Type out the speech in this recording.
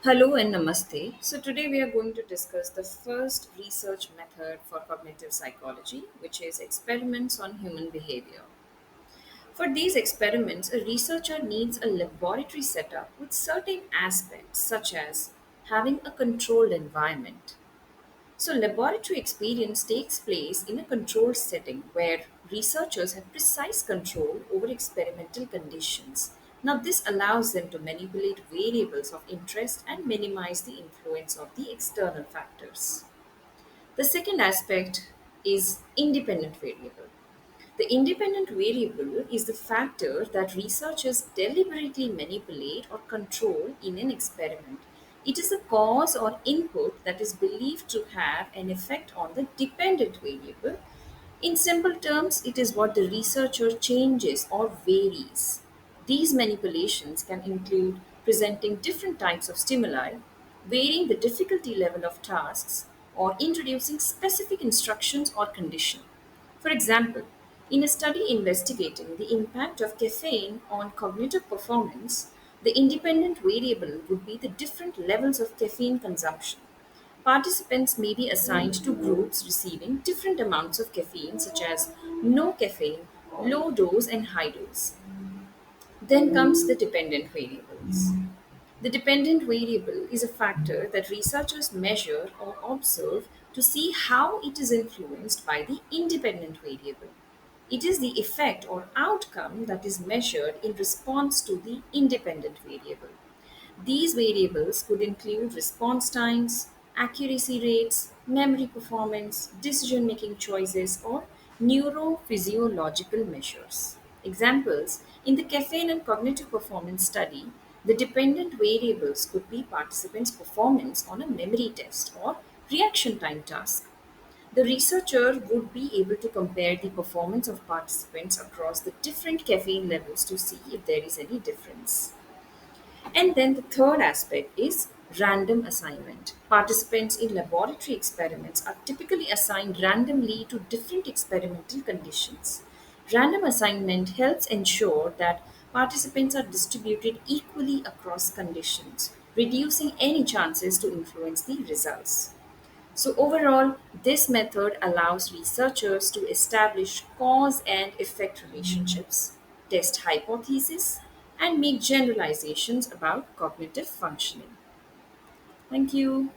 Hello and namaste. So, today we are going to discuss the first research method for cognitive psychology, which is experiments on human behavior. For these experiments, a researcher needs a laboratory setup with certain aspects, such as having a controlled environment. So, laboratory experience takes place in a controlled setting where researchers have precise control over experimental conditions. Now, this allows them to manipulate variables of interest and minimize the influence of the external factors. The second aspect is independent variable. The independent variable is the factor that researchers deliberately manipulate or control in an experiment. It is a cause or input that is believed to have an effect on the dependent variable. In simple terms, it is what the researcher changes or varies. These manipulations can include presenting different types of stimuli, varying the difficulty level of tasks, or introducing specific instructions or conditions. For example, in a study investigating the impact of caffeine on cognitive performance, the independent variable would be the different levels of caffeine consumption. Participants may be assigned to groups receiving different amounts of caffeine, such as no caffeine, low dose, and high dose. Then comes the dependent variables. The dependent variable is a factor that researchers measure or observe to see how it is influenced by the independent variable. It is the effect or outcome that is measured in response to the independent variable. These variables could include response times, accuracy rates, memory performance, decision making choices, or neurophysiological measures. Examples: in the caffeine and cognitive performance study, the dependent variables could be participants' performance on a memory test or reaction time task. The researcher would be able to compare the performance of participants across the different caffeine levels to see if there is any difference. And then the third aspect is random assignment. Participants in laboratory experiments are typically assigned randomly to different experimental conditions. Random assignment helps ensure that participants are distributed equally across conditions, reducing any chances to influence the results. So, overall, this method allows researchers to establish cause and effect relationships, test hypotheses, and make generalizations about cognitive functioning. Thank you.